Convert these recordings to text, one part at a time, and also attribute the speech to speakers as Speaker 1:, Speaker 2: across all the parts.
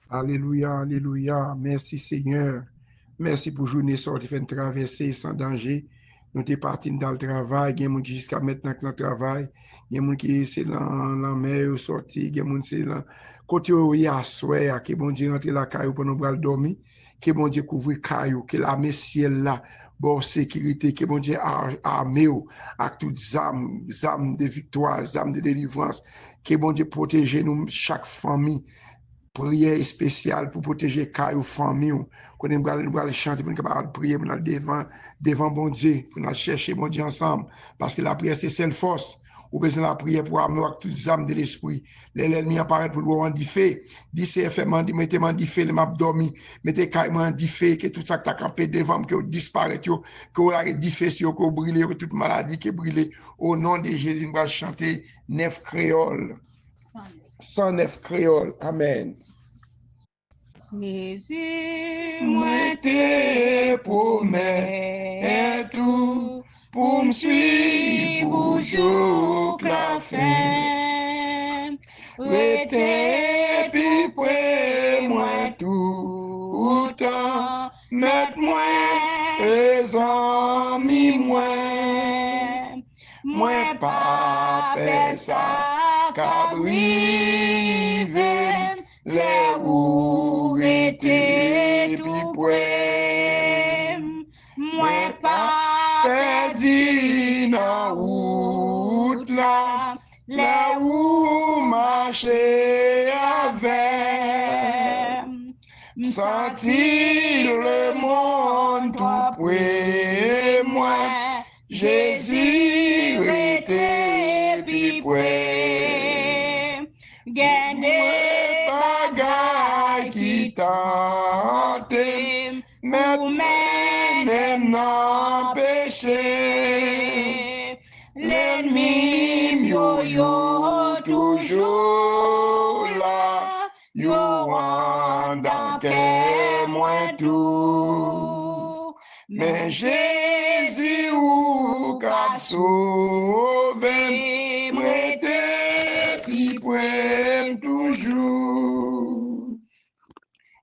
Speaker 1: Alléluia, alléluia. Merci Seigneur. Merci pour journée sortie, fait une traversée sans danger. Nous sommes partis dans le travail. Il y a des gens qui jusqu'à maintenant dans le travail. Il y a des gens qui sont dans la mer sorti. Il y a des gens qui sont là. Côté où il y a soir, que bon Dieu rentre la caillou pour nous dormir. Que bon Dieu couvre caillou. Que la ciel là, bon sécurité. Que bon Dieu armé avec toutes âmes de victoire, âmes de délivrance. Que bon Dieu protège nous, chaque famille. Prière spéciale pour protéger caillou famille quand nous allons chanter pour nous capable prier pour devant bon Dieu pour nous chercher bon Dieu ensemble parce que la prière c'est seule force ou besoin de la prière pour amener toutes les âmes de l'esprit l'ennemi apparaît pour nous rendre fait dit c'est mettez moi dit fait le m'a dormi mettez caillou dit fait que tout ça que t'as campé devant que disparaît que vous arrêtez dit fait que vous brûlez que toute maladie qui brûlé au nom de Jésus nous allons chanter 9 créoles 109 créoles amen.
Speaker 2: Jésus,
Speaker 1: Moi te promets tout pour me suivre jour la fin. Rete plus près moi tout temps, mettre-moi amis moi pas faire ça qu'à briver les roues étaient tout près. Moi pas perdu dans route là, les roues marcher avec. Sentir le monde tout près moi, Jésus était plus près. Gagner bagaille qui tente, mais même non péché. L'ennemi yo toujours là, yo en que moi tout. Mais Jésus ou qu'a sauvé, m'était plus près toujours.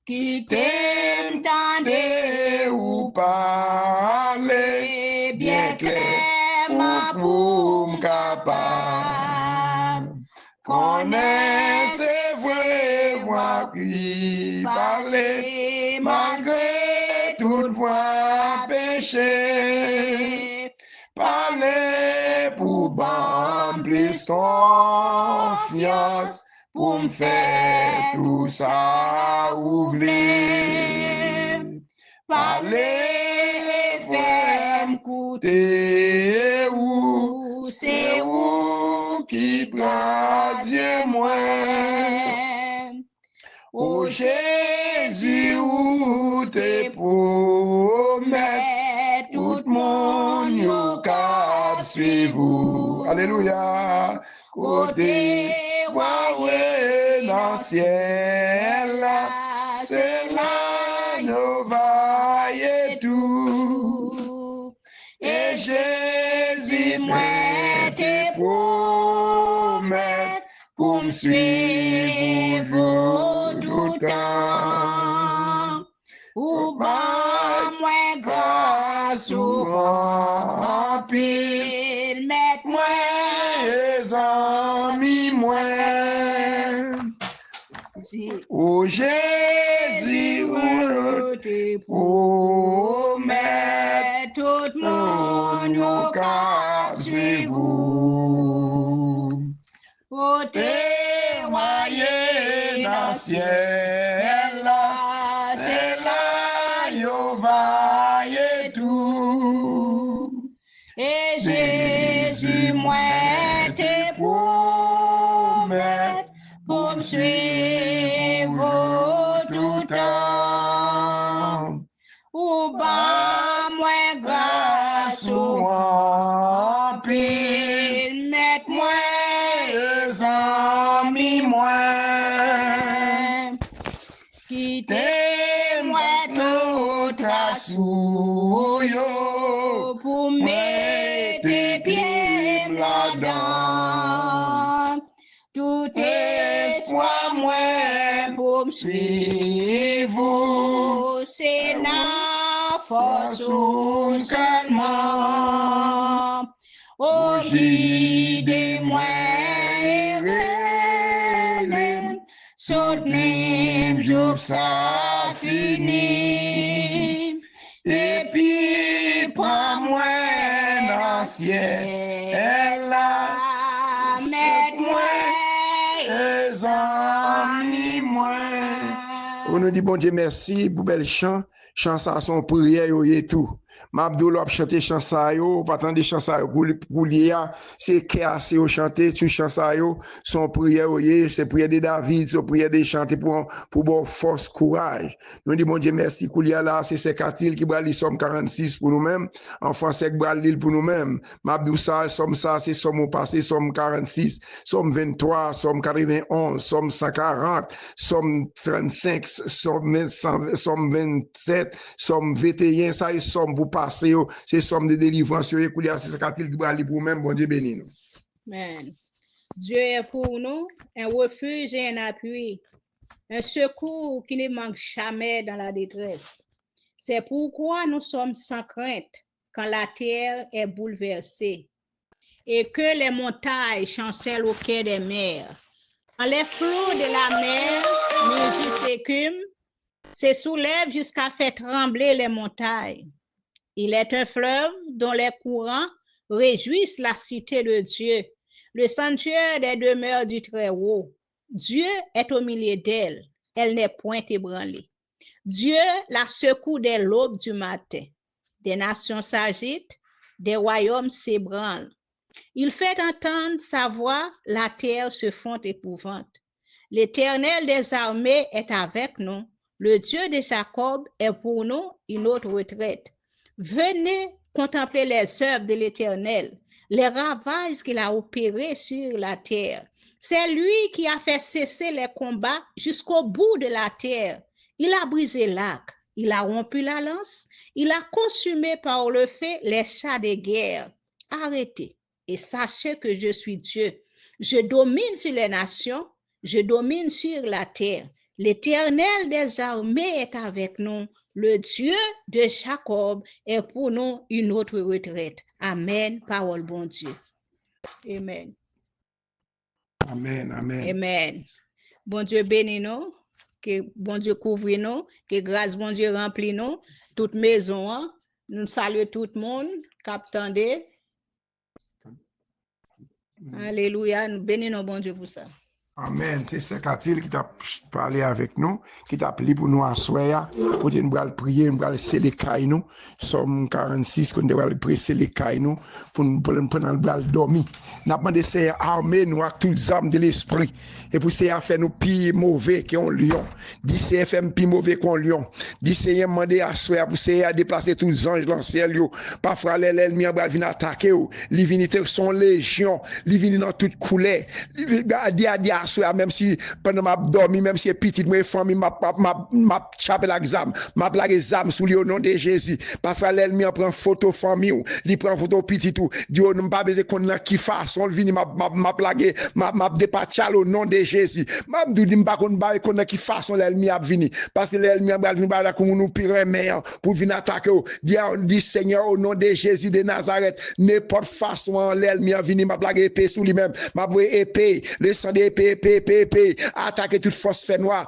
Speaker 1: Qui t'aime tendre ou parler bien clair, ma pour capable. Connaissez vrai voix qui parler malgré toute voix péché. Parler pour ban plus confiance pour me faire tout ça ouvrir. Parler, faire m'écouter ou c'est où qui grâce moi. Oh Jésus, où te promets, tout le monde yo cap suivre. Alléluia. Côté ouais dans ciel là, c'est là nous va et tout. Et Jésus moi te promets pour me suivre tout temps. Ou pas moi grâce ou rempli, mettre-moi les amis moi. Oh Jésus, où te promets, tout le monde au cap suivre. Oh témoigner dans le ciel là, c'est là yo va et tout. Et Jésus, moi te promets pour me suivre tout temps. Ou pas moi grâce ou rempli, mettre-moi les amis moi. Quittez-moi tout trace pour mettre tes pieds là-dedans. Tout espoir moi pour me
Speaker 2: suivre, c'est la force seulement. Au guide moi, soutenir jour ça fini. Et puis prends-moi dans le ciel là, mets-moi
Speaker 1: les amis, moi. On nous dit, bon Dieu, merci pour bel chant. Chant ça, son prière, et tout. Mabdou a chanté chant ça, pas tant de chant ça, pour l'IA, c'est assez au chanter, tu chant ça, son prière, c'est prière de David, son prière de chanter pour bon force, courage. Nous dit, bon Dieu, merci, Koulia là, c'est Sekatil qui brali somme 46 pour nous-mêmes, en français, brali pour nous-mêmes. Mabdou ça, somme ça, c'est somme au passé, somme 46, somme 23, somme 91, somme 140, somme 35, somme 27, somme 21, ça est somme pour passer, c'est somme de délivrance, c'est Sekatil qui brali pour nous-mêmes, bon Dieu béni nous.
Speaker 2: Amen. Dieu est pour nous un refuge et un appui, un secours qui ne manque jamais dans la détresse. C'est pourquoi nous sommes sans crainte quand la terre est bouleversée et que les montagnes chancellent au quai des mers. Quand les flots de la mer mugissent l'écume, se soulèvent jusqu'à faire trembler les montagnes. Il est un fleuve dont les courants réjouissent la cité de Dieu, le sanctuaire des demeures du Très-Haut. Dieu est au milieu d'elle, elle n'est point ébranlée. Dieu la secoue dès l'aube du matin. Des nations s'agitent, des royaumes s'ébranlent. Il fait entendre sa voix, la terre se fond épouvante. L'Éternel des armées est avec nous. Le Dieu de Jacob est pour nous une autre retraite. Venez contempler les œuvres de l'Éternel, les ravages qu'il a opérés sur la terre. C'est lui qui a fait cesser les combats jusqu'au bout de la terre. Il a brisé l'arc, il a rompu la lance, il a consumé par le feu les chars de guerre. Arrêtez et sachez que je suis Dieu. Je domine sur les nations, je domine sur la terre. L'Éternel des armées est avec nous. Le Dieu de Jacob est pour nous une autre retraite. Amen. Parole bon Dieu. Amen.
Speaker 1: Amen, amen.
Speaker 2: Amen. Bon Dieu bénis nous, que bon Dieu couvre nous, que grâce bon Dieu remplit nous, toute maison. Hein? Nous saluons tout le monde, captandé. Alléluia, nous bénissons bon Dieu pour ça.
Speaker 1: Amen. C'est Sekatil qui t'a parlé avec nous, qui t'a appelé pour nous asseoir, pour nous prier, nous sceller caille nous. Somme 46, qu'on doit presser les cailles nous, pour nous dormir. N'a pas demandé armer nous à toutes les âmes de l'esprit. Et pour ça, faire nous pire mauvais qu'un lion. Dit CFM pire mauvais qu'un lion. Dit Seigneur demandé asseoir pour ça à déplacer tous les anges dans le ciel. Parfois, l'ennemi va venir attaquer. Les divinités sont légion. Les divinités dans toutes couleurs. Même si pendant ma dormi, même si petite moi famille m'a chapé l'examen, m'a blagué examen sous le nom de Jésus. Parfois l'ennemi prend photo famille, il prend photo petit tout. Dieu n'a pas besoin qu'on qui façon vini m'a blagué, m'a dépatché au nom de Jésus. M'a dit pas qu'on qui façon l'ennemi a vini parce que l'ennemi a venu ba comme nous pire meilleur pour venir attaquer. Dit Seigneur au nom de Jésus de Nazareth, n'importe façon l'ennemi a vini m'a blagué épée sous lui-même, m'a voué épée, le sang d'épée attaquer toute force fait noire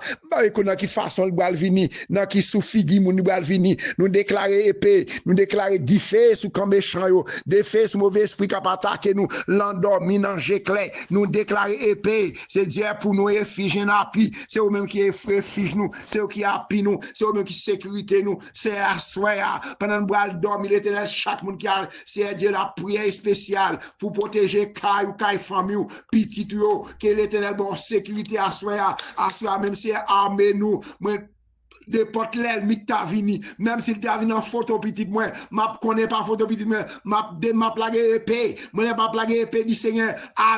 Speaker 1: qu'on qui façon le bal vini nan qui soufigi moun bal vini nous déclarer épée nous déclarer diffé sous camp méchant yo défait sous mauvais esprit qui attaquer nous l'endormi dans géclé nous déclarer épée c'est Dieu pour nous refuge en appui c'est eux même qui refuge nous c'est eux qui appui nous c'est eux même qui sécurité nous c'est assoya pendant le bal dormir l'Éternel chaque monde qui a c'est Dieu la prière spéciale pour protéger caille famille petit yo que l'Éternel bon sécurité à soi même si armé nous N'importe l'ennemi qui t'a venu, même s'il t'a venu en photo petit moi, m'a connais pas photo petit moi, m'a plagué épée, moi pas plagué épée du Seigneur,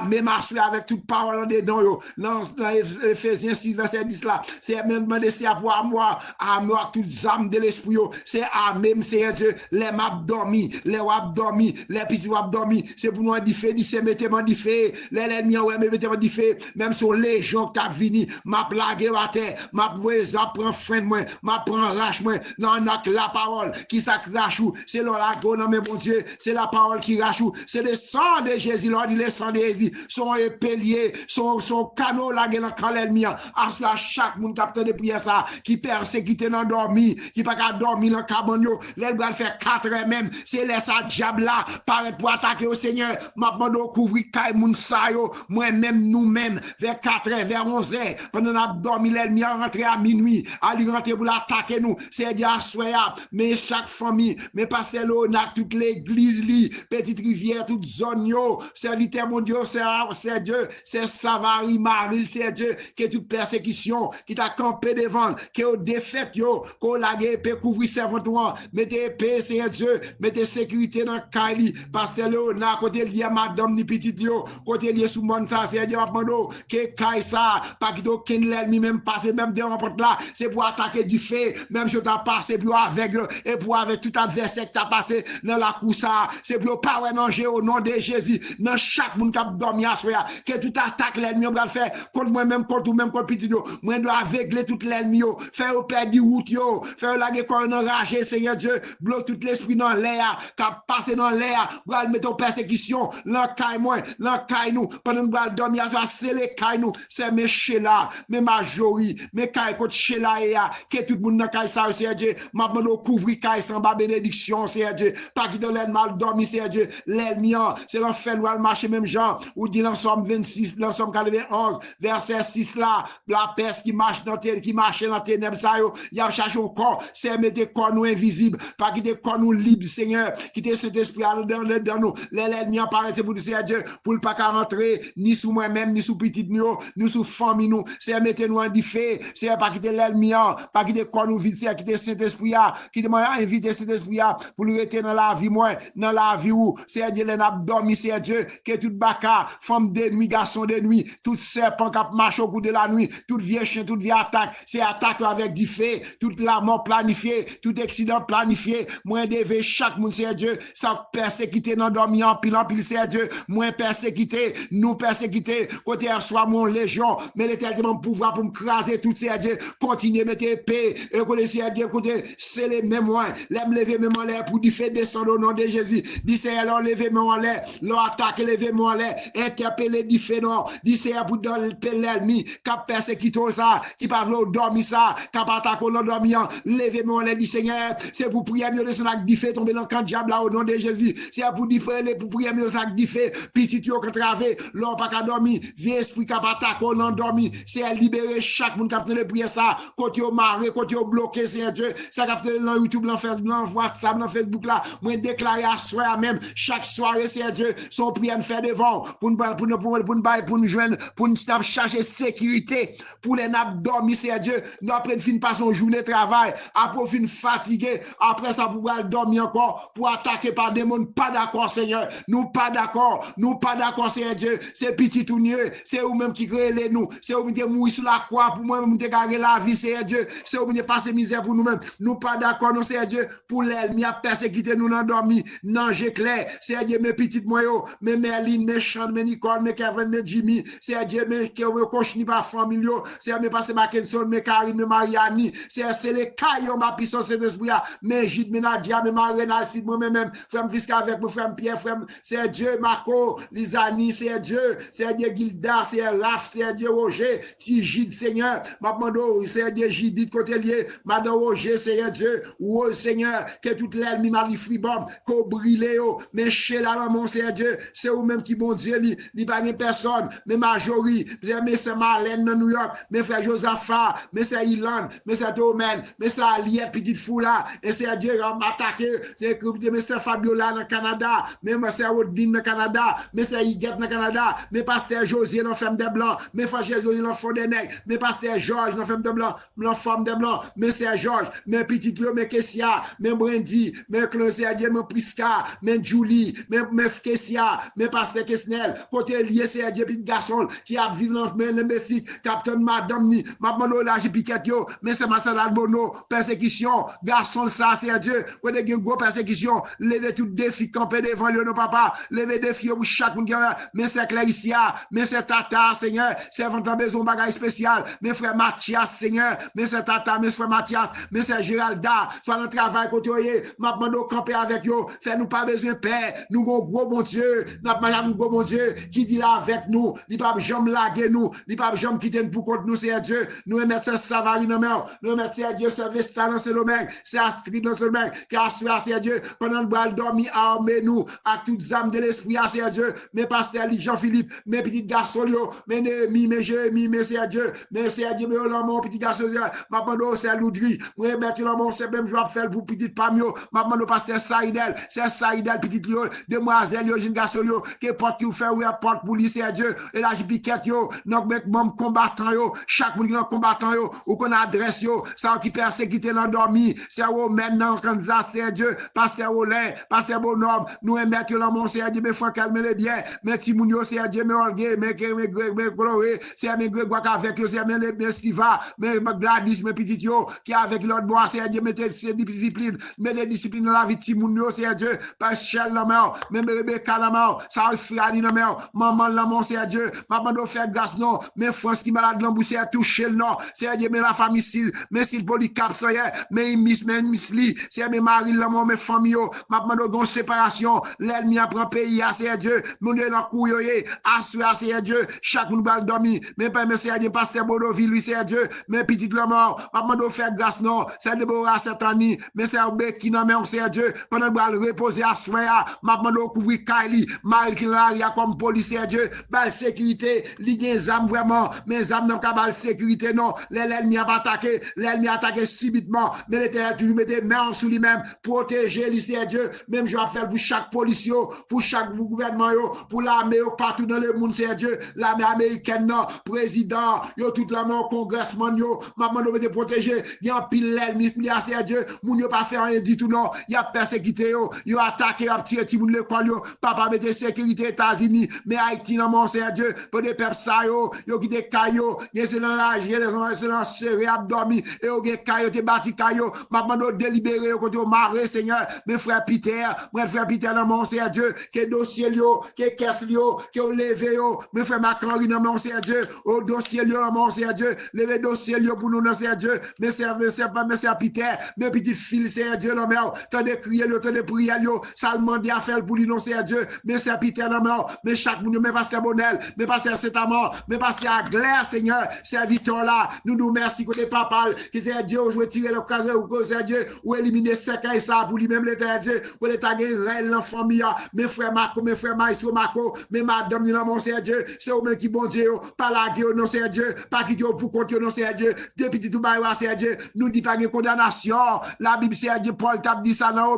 Speaker 1: mais m'a avec toute parole en dedans yo. Dans Ephésiens 6 verset 10 là, c'est même demander c'est pour moi, à moi toutes âmes de l'esprit yo, c'est à même Seigneur Dieu, les m'a dormi, les wap dormi, les petits wap dormi, c'est pour nous diffé, dit c'est mettez-moi diffé, les ennemis ouais mettez-moi diffé, même sur les gens qui t'a venu, m'a plagué à terre, m'a voué ça prend frein moi, m'a prend rache moi, non la parole qui s'accrache ou c'est la go non mais bon Dieu, c'est la parole qui rache ou c'est le sang de Jésus, Lord, le sang de Jésus, son épélier, son canot là dans quand l'ennemi, à cela chaque monde capteur de prière ça, qui persécute dans dormi, qui pas qu'à dormir dans cabane yo, les doit faire 4 heures même, c'est laisse ça diable là paraître pour attaquer au Seigneur, m'a demandé couvrir kay moun sa yo, moi-même nous-mêmes vers 4 heures, vers 11 heures, pendant qu'on a dormi l'ennemi rentré à minuit, à lui rentrer pour l'attaquer nous, c'est Dieu soya, mais chaque famille, mais pasteur Léonard, toute l'église li, petite rivière, toute zone yo, serviteur mon Dieu, c'est Dieu, c'est Savary, Maril, c'est Dieu, que toute persécution, qui t'a campé devant, qui au défaite yo, qu'on la épée couvrir servant, mettez épée, c'est Dieu, mettez sécurité dans Kali, pasteur Léonard, côté lié à madame ni petite yo, côté lié sous mon ça, c'est Dieu, mando, que Kay ça, pas qu'il aucun l'ennemi même passer, même des remportes là, c'est pour attaquer du fait, même si t'as passé pour aveugle, et pour avec tout adversaire que t'as passé dans la course, c'est pour pas manger au nom de Jésus, dans chaque monde qui a dormi à soi, que tout attaque l'ennemi, on va le faire contre moi-même, contre vous-même, contre petit yo, moi dois aveugler tout l'ennemi, faire au père du route, faire la guerre enragé, Seigneur Dieu, bloque tout l'esprit dans l'air, qui a passé dans l'air, pour mettre en persécution, l'encaille moi, l'encaille nous, pendant que nous dormir à soi, c'est les cailles nous, c'est mes chéla, mes majoris, mes cailles contre chéla et que tout le monde dans caille ça, Seigneur Dieu, m'a demandé couvrir caille sans bas bénédiction, Seigneur Dieu, pas qu'il donne l'aide mal dormi, Seigneur Dieu, l'ennemi, c'est l'enfer, nous allons marcher même genre, ou dit l'ensemble 26, l'ensemble 91, verset 6 là, la peste qui marche dans les ténèbres, ça, il y a cherché au corps, c'est mettre des corps nous invisibles, pas qu'il des corps nous libres, Seigneur, qui te cet esprit dans nous, l'ennemi apparaît pour nous, Seigneur Dieu, pour ne pas rentrer, ni sous moi-même, ni sous petit nous, ni sous famille nous, c'est mettre nous en diffé, c'est pas quitter l'ennemi, pas quitter corps nous vide, c'est quitter cet esprit, qui demande à inviter cet esprit, pour lui rester dans la vie, moi, dans la vie où, c'est Dieu, les n'a dormi, c'est Dieu, que tout baka, femme de nuit, garçon de nuit, tout serpent qui marche au bout de la nuit, toute vieille chien, toute vieille attaque, c'est attaque avec du fait, toute la mort planifiée, tout accident planifié, moins d'éveil, chaque monde, c'est Dieu, ça persécuté dans dormi en pile, c'est Dieu, moins persécuté, nous persécuté, côté soit mon légion, mais l'éternel pouvoir pour me craser tout, c'est Dieu, continuer mettre épée, et connaissez Dieu, côté, c'est les mémoires, l'aime lever même en l'air pour du fait descendre au nom de Jésus, dit c'est alors lever même en l'air, leur attaque, lever même en l'air, interpeller du fait non, dit c'est pour dans l'ennemi, qui a persécuté ça, qui parle dormi ça, qui a attaqué au dormi, lever même en l'air, dit Seigneur, c'est pour prier mieux de son acte du fait, tomber dans le camp diable là au nom de Jésus, c'est pour prier mieux de son acte du fait, petit yo qui travé, l'on pas qu'à dormir, vieux esprit qui a attaqué au non dormi, c'est à libérer chaque monde qui a de prier ça, quand yo marré, quand yo bloqué, c'est Dieu, ça capte dans YouTube, dans Facebook, dans WhatsApp, dans Facebook là, moi déclarer à soi même, chaque soirée, c'est Dieu, son prière faire devant, pour nous joindre, pour nous chercher sécurité, pour les nappes dormir, c'est Dieu, nous après fin passer une journée de travail, après fin fatigué, après ça pour dormir encore, pour attaquer par des mondes, pas d'accord, Seigneur, nous pas d'accord, Seigneur Dieu, c'est petit tout mieux, c'est vous-même qui créez les nous, c'est vous qui mourir sur la croix, pour moi-même qui garder la vie, Seigneur Dieu, c'est vous qui passer misère pour nous-mêmes, nous pas d'accord, non, Seigneur Dieu, pour l'ennemi à persécuter nous dans dormi, non, j'éclaire, Seigneur Dieu, mes petites moyens, mes Merlin, mes Sean, mes Nicole, mes Kevin, mes Jimmy, Seigneur Dieu, mes Kochni, pas famille, Seigneur, mes passé Mackinson, mes Karine, mes Mariani, c'est les caillons, ma puissance de l'esprit, mes Gide, mes Nadia, mes Marina, Sid, moi-même, frère Fisca avec mon frère Pierre, frère, c'est Dieu, Marco, Lisani, c'est Dieu, Gilda, c'est Raph, c'est Dieu, Roger, si Gide, Seigneur, ma demande, c'est Dieu, Gide, côté lié, madame Roger, c'est Dieu, ou Seigneur, que toute l'ennemi m'a dit fribom, qu'on brille, mais chez la maman, c'est Dieu, c'est vous-même qui, bon Dieu, ni pas une personne, mais majorité, mais c'est Marlène dans New York, mais frère Josaphat, mais c'est Ilan, mais c'est Domaine, mais c'est Aliette, petite foula, et c'est Dieu qui m'a attaqué, mais c'est Fabiola dans le Canada, mais c'est Odine dans le Canada, mais c'est Iguette dans le Canada, mais pasteur José dans Femme des Blancs, mais frère José dans Fond des Nègres, mais pasteur Georges dans Femme des Blancs, dans Femme femme de blanc, mais c'est Georges, mais petit Pio, mais Kessia, mais Brandy, mais Claude, c'est Dieu, mais Prisca, mais Julie, mais Kessia, mais Pasteur Kesnel, côté lié, c'est Dieu, petit garçon, qui a vécu dans le Mexique, Captain Madame Ni, Maman là, j'ai piqué, mais c'est Marcel Albono, persécution, garçon, ça, c'est Dieu, quand il y a une grosse persécution, levez tout défi, camper devant le papa, levez des filles pour chaque monde, mais c'est Claricia, mais c'est Tata, Seigneur, c'est vraiment besoin de bagage spécial, mes frères Mathias, Seigneur, mais c'est Tata, mes frères Mathias, mais c'est Géralda, soit dans le travail, côté, m'a demandé de camper avec eux, fait nous pas besoin de paix, nous avons gros bon Dieu, nous avons gros bon Dieu, qui dit là avec nous, il pas jamais laguer nous, il pas jamais quitter nous pour contre nous, c'est Dieu, nous mettre ça Savary dans main, nous mettre c'est Dieu, c'est Vesta dans ce domaine, c'est Astrid dans ce domaine, car c'est Dieu, pendant le bal dormi, armez nous, à toutes âmes de l'esprit, c'est Dieu, mais pasteur Jean-Philippe, mes petits garçons, mais Némi, mais Jérémie, mais c'est Dieu, mais c'est Dieu, mais mon petit garçon, ma bande, c'est Loudri, moi, mettre l'amour, c'est même, je vais faire pour petit Pamio, ma bande, pasteur Saïdel, c'est Saïdel, petit Lio, demoiselle, jeune garçon, qui porte tout faire, ou porte pour lui, c'est Dieu, et là, je piquette, donc, mec, mon combattant, chaque monde qui est combattant, ou qu'on adresse, ça qui persécuté dans dormi, c'est où maintenant, Kansas, c'est Dieu, pasteur Olin, pasteur Bonhomme, nous, mettre l'amour, c'est Dieu, mais faut calmer les biens, mais Timounio, c'est Dieu, mais Olgué, mais Chloé, c'est mes Grégoire avec eux, c'est mes Stiva, mais Gladys, mes petits yo, qui avec l'autre bois, c'est Dieu, mettez ces disciplines, mettez des disciplines dans la vie de Timounio, c'est Dieu, Pascal la mort, même Rebecca la mort, ça Fradi la mort, maman la mort, c'est Dieu, maman doit faire grâce, non, mais France qui malade l'embouche, c'est touché le nom, c'est Dieu, mais la famille, mais s'il polycap, mais Miss Lee, c'est mes maris, la mort, mes familles, maman doit séparation, l'ennemi apprend pays, c'est Dieu, mon Dieu, dans couille, assuré, c'est Dieu, chaque monde va dormir, mais pas, mais c'est Dieu, pasteur Bodoville, lui, c'est Dieu, mais petit la mort, maman doit faire grâce, non, c'est Déborah, cette année, mais c'est qui n'a même, c'est Dieu, pendant que le reposer à soya, maman doit couvrir Kylie, Marie qui l'a comme policier, Dieu, bal sécurité, l'idée des âmes vraiment, mes âmes n'ont pas bal sécurité, non, l'ennemi a attaqué, l'ennemi a attaqué subitement, mais l'éternel, tu lui mets des mains sous lui-même, protéger, lui, c'est Dieu, même je vais faire pour chaque policier, pour chaque gouvernement, pour l'armée, partout dans le monde, c'est Dieu, l'armée américaine, non, président, yo, toute l'armée, congressman, yo, maman doit te protéger, il y a un pile l'ennemi, c'est Dieu, moun yo pas faire rien du tout, non, il y a persécuté, yo, attaqué, yo, tiré, ti moun l'école, yo, papa mette sécurité États-Unis, mais Haïti, non, mon c'est Dieu, pour des peuples, ça, yo, qui des caillots, yo, c'est dans la c'est dans serré, abdomi, et yo, des caillots, te bâti caillots, maman doit délibérer, yo, côté au maré, Seigneur, mes frères Peter, non, mon c'est Dieu, que dossier, yo, que caisse, yo, que levé, yo, mes frères Macron, non, mon c'est Dieu, au dossier, yo, mon c'est Dieu, levé dossier, yo, pour nous, non, c'est Dieu, mais c'est pas, mais c'est Peter, mes petits fils, c'est Dieu, non, mais, t'as des crier, t'as des prières, yo, ça demande à faire pour lui, non, c'est Dieu, mais c'est Peter, non, mais chaque monde, mais pasteur Bonel, mais pasteur Sétamor, mais pasteur Aglaire, Seigneur, serviteur là, nous merci côté papa, qui c'est Dieu, ou jouer tirer le cas, ou c'est Dieu, ou éliminer et ça pour lui-même, l'éternel Dieu, ou les taguer, l'enfant, mes frères Marco, mes frères Maestro Marco, mes madame, non, mon c'est Dieu, c'est au même qui bon Dieu, pas la guerre, non, c'est Dieu, pas qui Dieu pour compter, non, c'est Dieu, depuis tout bas, c'est Dieu, nous dit pas de condamnation, la Bible, c'est Dieu, Paul t'a dit ça, non,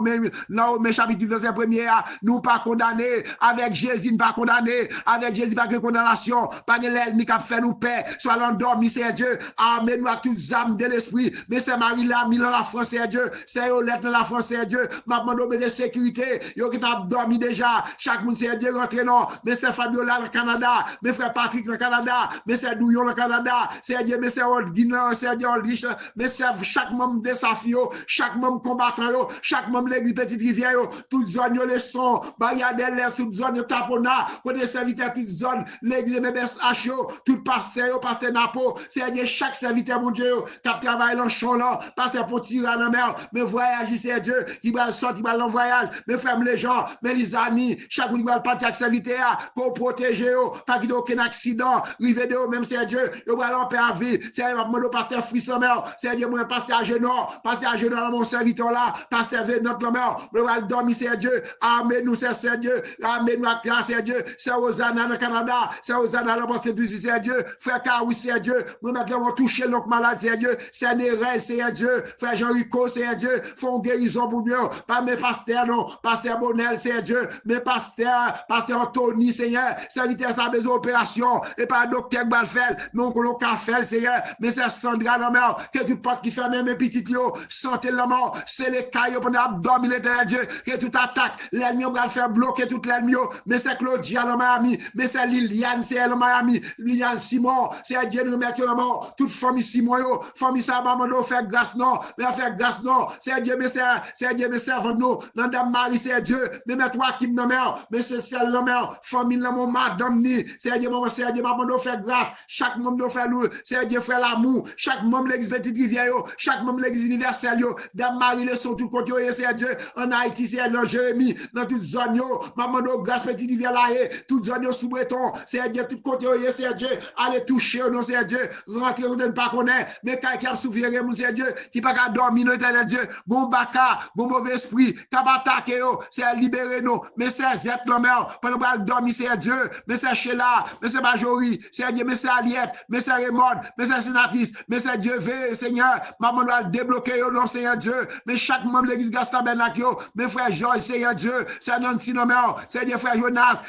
Speaker 1: mais chapitre verset 1er, nous pas condamnés, avec Jésus, pas condamnés, avec Jésus, pas de condamnation, pas de l'ennemi qui a fait nous paix, soit l'endormi, c'est Dieu, amène-nous à toutes les âmes de l'esprit, mais c'est Marie là, Milan la France, c'est Dieu, c'est Olette la France, c'est Dieu, ma demande de sécurité, yo qui t'a dormi déjà, chaque monde c'est Dieu rentré non, mais c'est Fabiola le Canada, mes frères Patrick le Canada, mais c'est Douillon le Canada, c'est Dieu, mais c'est Guinan, c'est Dieu Aldrich, mais c'est chaque membre de Safio, chaque membre combattant, chaque membre l'église Petite Rivière, toute zone les sons, Bayadel, toute zone Tapona, côté serviteur, toute zone, l'église MBSH, tout pasteur, pasteur Napo, c'est Dieu, chaque serviteur, mon Dieu, qui travaille dans le champ là, pasteur pour tirer à la mer, mais voyage, c'est Dieu, qui va sortir, qui va dans le voyage, mais ferme les gens, mais les amis, chaque monde qui va partir avec serviteur, pour protéger, pas qu'il y ait aucun accident, rive de même c'est Dieu, il va l'en paix à vie, c'est le pasteur Fris la mer, c'est Dieu, moi, pasteur Agenor, dans mon serviteur là, pasteur Vénot la mer, le va dormir, c'est Dieu, amène-nous, c'est Dieu, amène-nous à classe, c'est Dieu, c'est Hosanna dans le Canada, c'est Hosanna dans le Saint-Louis, c'est Dieu, frère Kaoui, c'est Dieu, nous maintenant, toucher notre malade, c'est Dieu, c'est Nérez, c'est Dieu, frère Jean-Rico, c'est Dieu, font guérison pour nous, pas mes pasteurs, non, pasteur Bonel, c'est Dieu, mes pasteurs, pasteur Anthony, Seigneur, serviteur, ça a besoin d'opération, et pas docteur Balfel, mais on colloque Cafel, Seigneur, mais c'est Sandra, la mort, que toute porte qui ferme mes petites yo, santé la mort, c'est les caillots pour nous dormir l'éternel Dieu, que toute attaque, l'ennemi va le faire bloquer tout l'ennemi, mais c'est Claudia le Miami, mais c'est Liliane, c'est le Miami, Liliane Simon, c'est Dieu nous mettre la mort, toute famille Simon yo, famille ça maman nous faire grâce non, mais faire grâce non, c'est Dieu mais c'est Dieu mais servant nous, dans dame Marie c'est Dieu, mais met toi qui me mère, mais c'est celle la mère, famille la mon madame ni, c'est Dieu maman c'est Dieu maman nous faire grâce, chaque membre nous faire louer, c'est Dieu faire l'amour, chaque membre l'église petite rivière yo, chaque membre l'église universelle yo, dame Marie le sont tout côté yo, c'est Dieu, en Haïti c'est dans Jérémie, dans toute zone yo, maman nous grâce petite rivière là, toute zone yo sous breton, c'est Dieu tout côté yo, c'est Dieu, allez toucher non c'est Dieu, rentrer ou ne pas connaître, mais quand qui a souffert c'est Dieu, qui pas qu'à dormir non éternel Dieu, bon baka, bon mauvais esprit, qui va attaquer c'est libérer nous, mais c'est Zep la mère, pendant qu'on dormir c'est Dieu, mais c'est Sheila, mais c'est Majorie, c'est Dieu, mais c'est Aliette, mais c'est Raymond, mais c'est Sénatrice, mais c'est Dieu veut, Seigneur, maman doit débloquer non Seigneur Dieu, mais chaque membre de l'église Gastabernacle, mes frères Georges, Seigneur Dieu, c'est Nancy non c'est Dieu frère Jonas,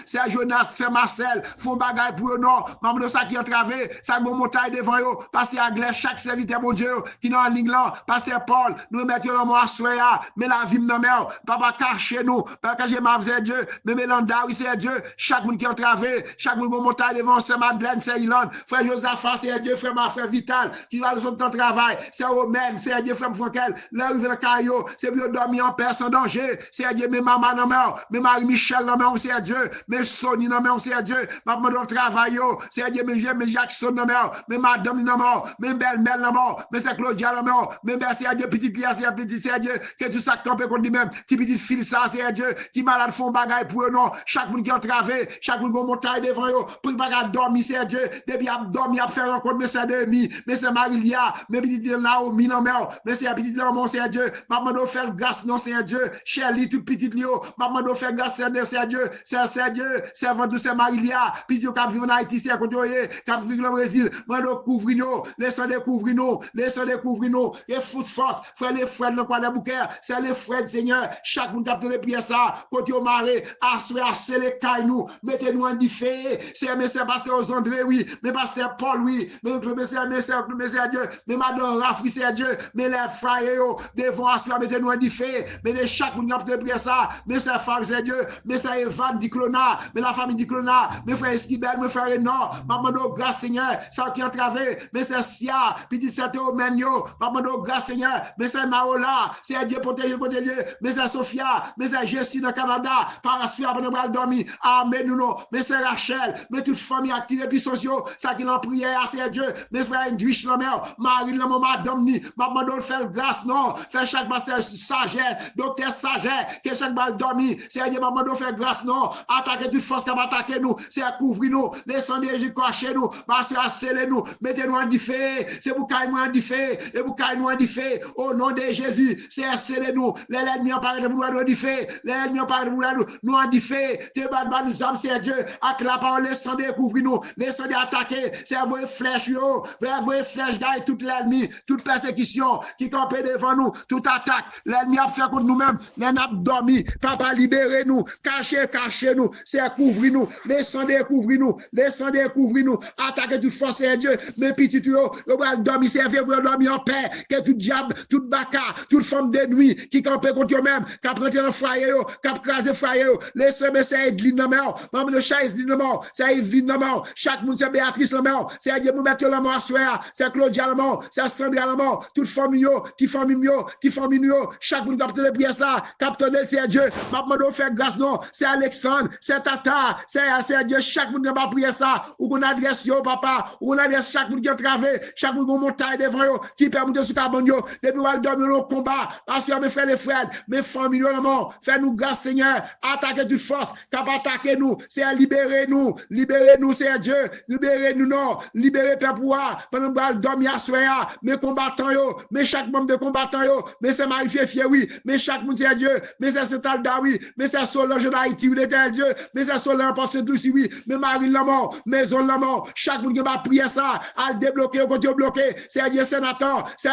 Speaker 1: c'est Marcel, font bagaille pour eux non, maman de ça qui ont travé, ça bon montagne devant eux, pasteur Aglaire, chaque serviteur mon Dieu, qui est en ligne là, pasteur Paul, nous mettons le mot à soya, mais la vie non papa caché nous, papa caché ma c'est Dieu, mais Mélanda, oui c'est Dieu, chaque monde qui ont travé, chaque monde qui montagne devant, c'est Madeleine, c'est Ilan, frère Josaphat, c'est Dieu, frère ma frère Vital, qui va le son temps travail, c'est Romaine, c'est Dieu, frère Frankel, là où il caillou, c'est Dieu dormir en paix sans danger, c'est Dieu, mais maman non mais Marie-Michel non c'est Dieu, mais Sonny non c'est Dieu, maman dans travail, c'est Dieu, mais Jackson non mais madame non mais belle-mère non mais c'est Claudia non mais c'est Dieu, petite Lia, c'est Dieu, que tout ça campé contre lui-même, qui petite fille ça, c'est Dieu, qui malade font bagaille pour eux non, chaque monde qui a travé, chaque monde qui a montagne devant eux, pour pas dormir, c'est Dieu, depuis à dormir, à faire rencontre, mais c'est demi, mais c'est Marie-Lia, mais petite Naomi non mais c'est petite non c'est Dieu, maman doit faire grâce non c'est Dieu, Shelly toute petite Lio, maman doit faire grâce c'est Dieu, c'est Dieu, c'est vendu c'est Marie-Lia, puis Dieu qui vit en Haïti, c'est côté qui vit au Brésil, maman doit couvrir nous, laissons découvrir nous, et foot force, frère les frères dans quoi des bouquets, c'est les frères Seigneur, chaque monde qui a prié ça, côté au maré, assoyer les cailles nous, mettez-nous en diffé, c'est pasteur aux André oui, mais pasteur Paul oui, mais Dieu, mais madame Rafri c'est Dieu, mais les frères devant assoyer, mettez-nous en diffé, mais de chaque monde qui a prié ça, mais c'est frère c'est Dieu, mais c'est Evan Diclona, mais la famille Diclona, mes frères Esquibel, mes frères Renan, maman de grâce Seigneur, ça qui a travé, mais c'est Sia, puis c'est Omenio, maman de grâce Seigneur, mais c'est Naola, c'est Dieu protéger le côté Dieu, mais c'est Sophia, mais c'est Jessie dans Canada, par la suite après nous allons dormir, amen nous, mais c'est Rachel, mais toute famille active et puis sociaux, ça qui l'a prière, c'est Dieu, mais frère Indrich la mère, Marie la madame ni, maman de faire grâce non, faire chaque pasteur sagesse, docteur sagesse, que chaque balle dormir, c'est Dieu maman de faire grâce non, attaquer toute force qui va attaquer nous, c'est à couvrir nous, descendre et cacher nous, parce à sceller nous, mettez-nous en diffé, c'est pour cailler nous en diffé, et pour cailler nous en diffé, au nom de Jésus, c'est à sceller nous, l'ennemi en parle de vouloir nous diffé, l'ennemi en parle de vouloir nous en diffé, tes balles nous âmes, c'est Dieu, avec la parole, laissons découvrir nous, laissons attaquer, c'est à vos flèches, yo, vos flèches, gagne toute l'ennemi, toute persécution qui campait devant nous, toute attaque, l'ennemi a fait contre nous-mêmes, l'ennemi a dormi, papa libérez nous, cachez nous, c'est à couvrir nous, laissons découvrir nous, attaquer toute force, c'est Dieu, mais petit yo, va dormir, c'est vrai, pour dormir en paix, que tout diable, toute baka, toute forme de nuit qui campait contre eux-mêmes, qui a pris dans foyer, qui a crasé foyer, laissez mais c'est Edline la mort, maman de chaise la mort, c'est Evelyne la mort, chaque monde c'est Béatrice la mort, c'est Dieu nous mettre la mort à soir, c'est Claudia la mort, c'est Sandra la mort, toute famille qui famille chaque monde qui a prié ça, capitaine c'est Dieu, maman de faire grâce non, c'est Alexandre, c'est Tata, c'est Dieu, chaque monde qui a prié ça, ou qu'on adresse yo papa, ou qu'on adresse chaque monde qui a travé, chaque monde qui montagne devant yo, qui permet de se cabane yo, depuis qu'on dormir au combat, parce que mes frères les frères, mes familles la mort, fais-nous grâce Seigneur, attaquer toute force, qui va attaquer nous, c'est libérer nous, c'est Dieu, libérez-nous non, libérez Père pouvoir, pendant qu'on dormir à soir, mes combattants yo, mais chaque membre de combattants yo, mais c'est Marie-Fier oui, mais chaque monde c'est Dieu, mais c'est Setalda oui, mais c'est Solange d'Haïti, oui, l'éternel Dieu, mais c'est Solange Pasteur Douci oui, mais Marie la mort, Maison la mort, chaque monde qui va prier ça, à le débloquer, au côté bloqué, c'est Dieu sénateur, c'est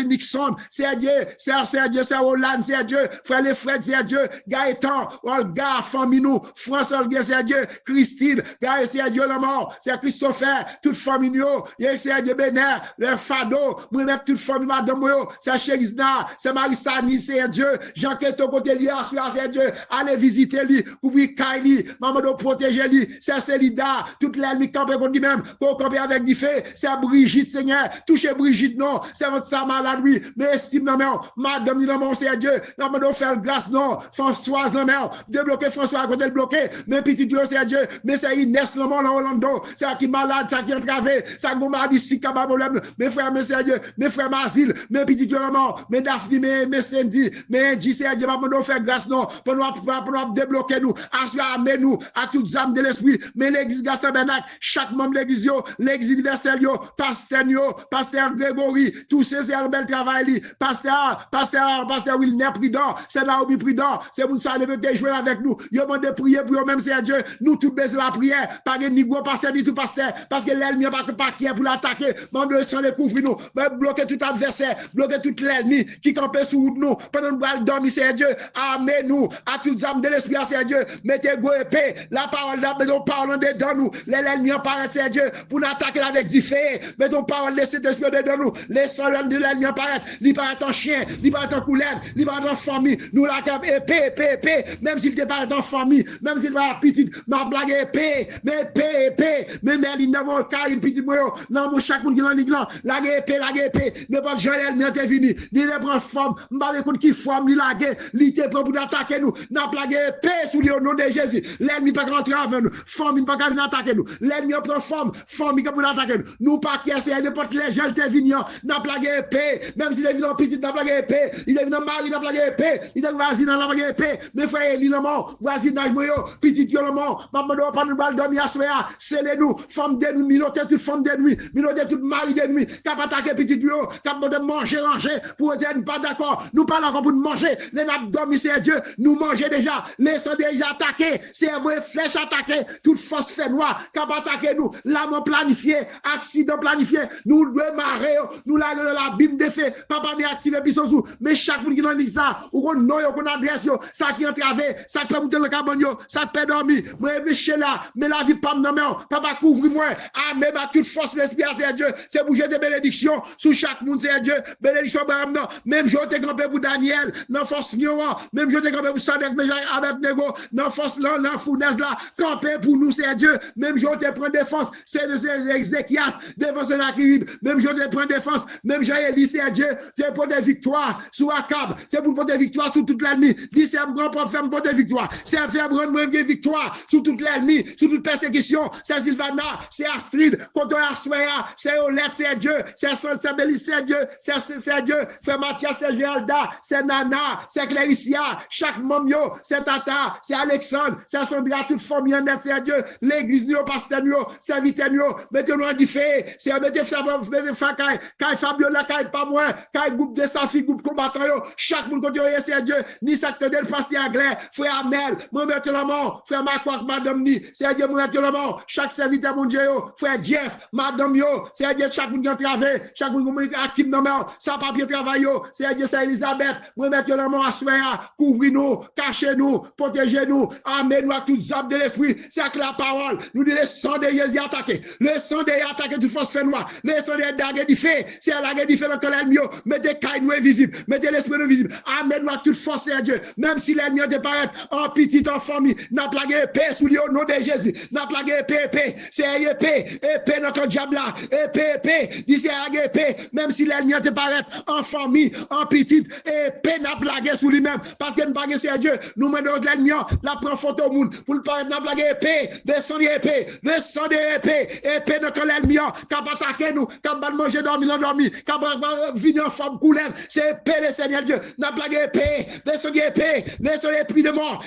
Speaker 1: Nixon, c'est Dieu, c'est Hollande, c'est Dieu, frère les frères, c'est Dieu, Gaëtan, Olga, famille nous, François, c'est Dieu, Christine, c'est Dieu la mort, c'est Christopher, toute famille nous, c'est Dieu Bénin, le fado, moi mettre toute famille madame yo, c'est Cherizna, c'est Marissani, c'est Dieu, Jean Keto côté lui c'est Dieu, allez visiter lui, couvrir Kaili, maman de protéger lui, c'est Célida, toute l'ennemi campé contre lui-même, pour camper avec du feu, c'est Brigitte Seigneur, toucher Brigitte non, c'est votre sa malade oui, mais estime non mais madame non mon c'est Dieu, non mais faire grâce non, Françoise non mais débloquer François côté le bloquer, mais petit Dieu c'est Dieu, mais c'est Inès non mon Orlando, c'est qui malade, ça qui entravé, ça gomba d'ici pas problème, mes frères mes Dieu, mes frères Mazil, mes petits Dieu mort, mes Daphne, mes Cindy, mes Angie c'est Dieu, pas nous faire grâce non, pour nous débloquer nous, assurer nous à toutes âmes de l'esprit, mais l'église Gaston Benac, chaque membre de l'église l'église universelle pasteur Grégory, tous ces bel travail pasteur Wilner Prudent, c'est Naomi Prudent, c'est vous ça lever jouer avec nous, yo demande prier pour même c'est Dieu, nous tout baisser la prière, pas de ni gros pasteur ni tout pasteur, parce que l'ennemi pas qui est pour l'attaquer, même le sang découvrir nous, bloquer tout adversaire, bloquer tout l'ennemi qui campait sous nous, pendant nous allons dormir c'est Dieu, armez nous à toutes âmes de l'esprit c'est Dieu, mettez go épée, la parole nous parlons dedans nous, l'ennemi apparaît c'est Dieu, pour nous attaquer avec du feu, mettons parole de cet esprit dedans nous, laissons l'ennemi apparaître, il paraît en chien, il paraît en couleuvre, il paraît en famille, nous la épée, même s'il te paraît en famille, même s'il va petite, ma blague épée, mais mais il n'a pas une petite moyo, non, mon chaque monde qui est dans l'église, la épée, ne pas Joël, mais t'es venu, il ne prend forme, m'bale contre qui forme, il te prend pour attaquer nous, n'a plagué épée sous le nom de Jésus, l'ennemi pas rentrer avec nous, forme, il pas venir attaquer nous, l'ennemi prend forme, il pas pour attaquer nous, pas qui essayer n'importe les gens, t'es venu, n'a plagué épée, même s'il est venu en petit, n'a plagué épée, il est venu en mari, n'a plagué épée, il est vas-y dans la plagué épée, mes frères, il est mort, vas-y dans le moyo, petit Dieu le mort, maman doit pas nous balle dormir à soir, scellez-nous, femme de nuit, minoté toute femme de nuit, minoté toute mari de nuit, cap attaquer petit Dieu, cap de manger, pour ne pas d'accord, nous pas d'accord pour nous manger, les nappes dormir c'est Dieu, nous manger déjà, laissons déjà attaquer, c'est vrai flèche attaquer, toute force fait noir, cap attaquer nous, l'âme planifiée, accident planifié, nous démarrer, nous la bim de fait, papa m'y activer puis sous, mais chaque monde qui dans l'église ça, ou qu'on nom qu'on adresse ça qui entravé, ça peut monter le carbone ça peut dormir, moi je là, mais la vie pas non mais papa couvre moi, ah mais ma toute force l'esprit c'est Dieu, c'est bouger de bénédictions sous chaque monde c'est Dieu, bénédiction même je t'ai campé pour Daniel, dans force même je t'ai campé pour Sadek avec Nego, dans force dans fournaise là, campé pour nous c'est Dieu, même je t'ai prendre défense, c'est Ézéchias, défense la qui même je t'ai prendre défense, même j'ai dit c'est Dieu, t'es pour des victoires sur Akab, c'est pour des victoires sur toute l'ennemi, dit c'est un grand pour faire pour des victoires, c'est un faire prendre une victoire sur toute l'ennemi, sur toute persécution, c'est Sylvana, c'est Astrid, contre Aswaya, c'est Olette, c'est Dieu, c'est Bélis, c'est Dieu, c'est Dieu, c'est Mathias, c'est Géralda, c'est Nana, c'est Claricia, chaque momio, c'est Tata, c'est Alexandre, c'est Sandra, toute famille en net, c'est Dieu, l'église, nous, pasteur, nous, c'est vite, nous, mettez-nous en diffé, c'est mettez Fabiola, pas moi, groupe de Safi, groupe combattant, chaque monde continue, c'est Dieu, ni secteur de face anglais, frère Amel, moi mettre la mort, frère Macquac, madame ni, c'est Dieu, moi mettre la mort, chaque serviteur mon Dieu, frère Jeff, madame yo, c'est Dieu, chaque monde qui a travaillé, chaque monde qui a actif dans main, sans papier travail, c'est Dieu, c'est Elisabeth, moi mettre la mort à soir, couvrez-nous, cachez-nous, protégez-nous, amenez-nous à toutes âmes de l'esprit, c'est avec la parole, nous disons le sang de Jésus attaqué, le sang de Jésus attaqué toute force fait noir, le sang de Jésus du fait, c'est la guerre du fait dans l'ennemi, mettez caille invisible, mettez l'esprit invisible, amenez-nous à toute force, c'est Dieu, même si l'ennemi apparaît en petit, en famille, n'a plagué épée sous le nom de Jésus, n'a plagué épée, c'est épée notre diable là, épée, dit c'est épée, même si l'ennemi apparaît en famille, en petite, épée n'a plagué sous lui-même, parce que nous pas c'est Dieu, nous menons l'ennemi, la prend photo au monde, pour le parler, n'a plagué épée, descend épée notre l'ennemi, cap attaquer nous, cap manger dormir, cap venir en forme couleuvre, c'est épée le Seigneur Dieu, n'a plagué épée, descend épée,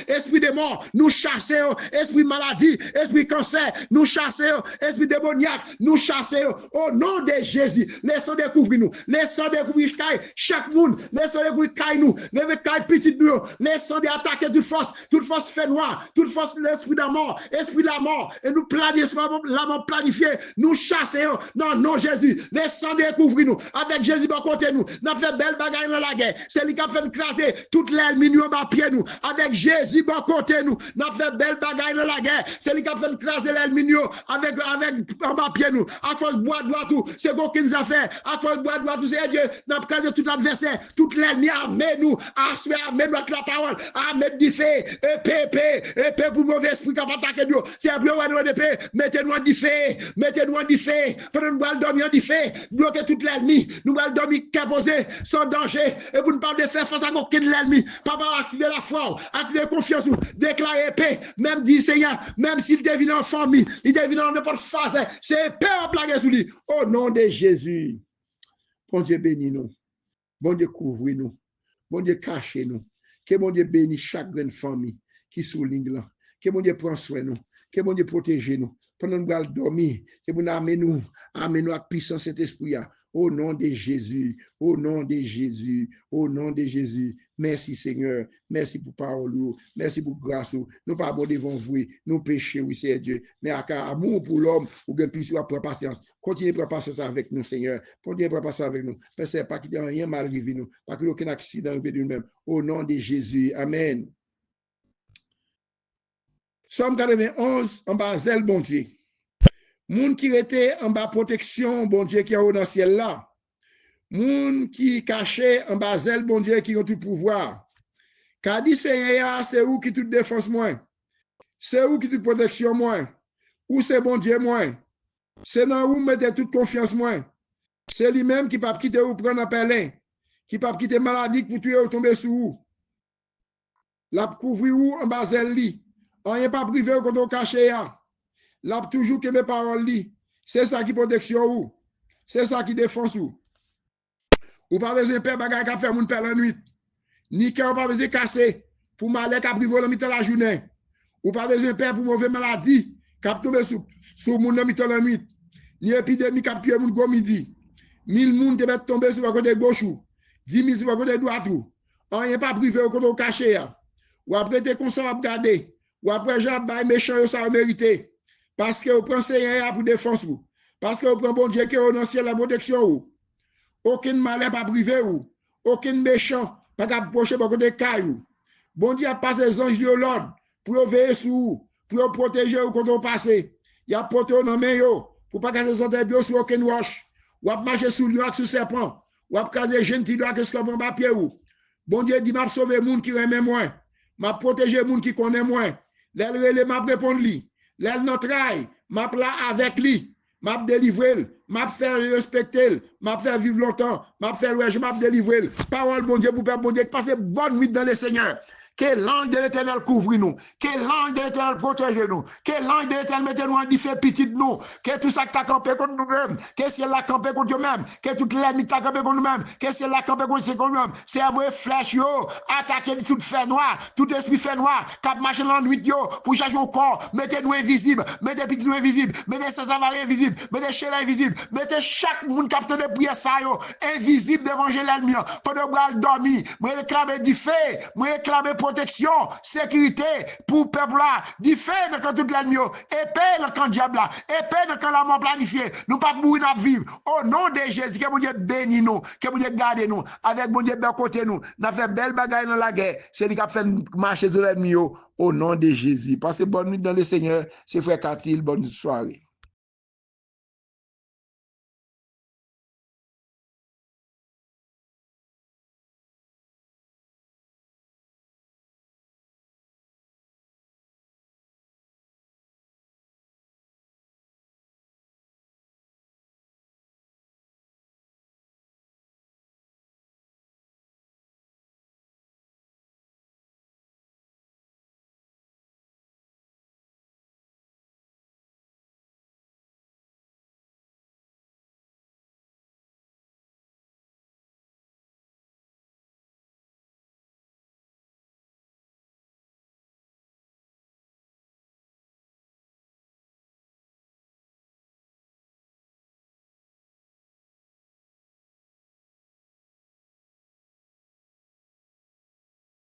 Speaker 1: esprit de mort, nous chassons, esprit maladie, esprit cancer, nous chassons, esprit démoniaque, nous chassons, au nom de Jésus, laissons découvrir nous, laissons découvrir chaque monde, laissons découvrir nous, les cailles petites nous, laissons attaquer toute force fait noire, toute force de l'esprit de mort, esprit de la mort, et nous planifions la mort planifiée, nous chassons, non Jésus, laissons découvrir nous, avec Jésus par côté nous, nous fait belle bagaille dans la guerre, c'est lui qui a fait craser toute l'ennemi nous en pied nous, avec Jésus par côté nous, nous fait belle bagaille dans la guerre, c'est lui qui a fait craser l'ennemi nous, avec en pied nous, à force bois droit tout, c'est aucune affaire. À fois de droit, tout c'est Dieu, n'a pas casé tout adversaire, tout l'ennemi, armez-nous, armez-nous avec la parole, armez du fait, épée pour mauvais esprit qui va attaquer nous. C'est un bleu ou d'épée, mettez-nous en du fait, pendant nous allons dormir en du fait, bloquez tout l'ennemi, nous allons dormir caposé, sans danger, et vous ne parlez de faire face à aucun ennemi, papa, activez la foi, activez la confiance, déclarez paix, même dit Seigneur, même s'il devine en famille, il devine en n'importe phase, c'est paix en plague sous lui. Au nom de Jésus, bon Dieu bénis nous, bon Dieu couvre nous, bon Dieu cache nous, que bon Dieu bénisse chaque grande famille qui souligne là, que bon Dieu prend soin nous, que bon Dieu protège nous, pendant que nous allons dormir, que bon Dieu amène nous avec puissance cet esprit. Au nom de Jésus, au nom de Jésus, au nom de Jésus. Merci Seigneur, merci pour parole, merci pour grâce. Nous pas bon devant vous, nous péchons, oui c'est Dieu, mais à amour pour l'homme, ou bien plus à prendre patience. Continuez à prendre patience avec nous Seigneur, continuez à prendre patience avec nous. Parce que pas qu'il y ait rien mal arrivé nous, pas qu'il y ait aucun accident arrivé de nous-mêmes. Au nom de Jésus, amen. Somme 91, en bas zèle bon Dieu. Moun qui était en bas protection, bon Dieu qui est au dans le ciel là. Moun qui caché en bas zèle, bon Dieu qui a tout pouvoir. Car dit Seigneur, c'est où qui toute défense moins. C'est où qui toute protection moins. Où c'est bon Dieu moins. C'est dans où mettez toute confiance moins. C'est lui-même qui ne peut pas quitter ou prendre un pelin. Qui ne peut pas quitter maladie pour tuer ou tomber sous vous. La couvrir ou en bas zèle li. On n'est pas privé ou quand on caché ya. Là, toujours que mes paroles li. C'est ça qui protection ou. C'est ça qui défense ou. Ou pas besoin de père bagay qui fait moun père la nuit. Ni qui pas besoin de casser pour malheur qui privé dans la journée. Ou pas besoin de père pour mauvaise maladie qui tombe sous moun dans la nuit. Ni épidémie qui tué moun go midi. 1000 moun te met tomber sur le côté gauche ou. 10 000 sur le côté droit ou. On n'est pas privé ou côté caché ya. Ou après te consent à regarder. Ou après j'ai bay méchant yo ça mérité. Parce que vous prenez Seigneur pour défense vous. Parce que vous prenez bon Dieu qui est au ciel la protection vous. Aucun malheur pas privé ou. Aucun méchant pas approcher beaucoup de cailloux. Bon Dieu a passé les anges de l'ordre pour veiller sur vous, pour protéger vous quand vous passez. Il a porté dans main yo pour pas casser son bio sur aucun roche. Ou a marcher sous lion avec sous serpent. Ou a casser jeune qui doit que ce qu'on va pied ou. Bon Dieu dit m'a sauver monde qui aime moins. M'a protéger monde qui connaît moins. L'elle m'a répondre lui. L'elle notre trahi, m'a là avec lui, m'a délivré, m'a fait respecter, m'a fait vivre longtemps, m'a fait ouais, je m'a délivré. Parole bon Dieu pour père bon Dieu, passez bonne nuit dans le Seigneur. Que l'ange de l'Éternel couvre nous, que l'ange de l'Éternel protège nous, que l'ange de l'Éternel mette nous en diffé petit de nous, que tout ça qui t'a campé contre nous-mêmes, que si elle a campé contre nous-mêmes, que toute l'ennemi t'a campé contre nous-mêmes, que si elle a campé contre nous-mêmes, c'est avoir flèche yo, attaquer tout fait noir, tout esprit fait noir, cap marcher dans la nuit yo, pour chercher au corps, mettez-nous invisibles, mettez petit nous invisibles, mettez sans avaler invisibles, mettez chez invisibles, mettez chaque monde capteur de prière ça yo, invisible devant l'ennemi, pendant que vous dormir, moi réclamer du fait, moi réclamer protection, sécurité pour le peuple là, du fait dans toute l'ennemi, épée dans le camp diable là, épée dans le camp la mort planifié, nous pas mourir, nous vivre. Au nom de Jésus, que mon Dieu bénisse nous, que mon Dieu garde nous, avec mon Dieu bel côté nous, nous fait belle bagaille dans la guerre, c'est lui qui a fait marcher de l'ennemi au nom de Jésus. Passez bonne nuit dans le Seigneur, c'est frère Katil, bonne soirée.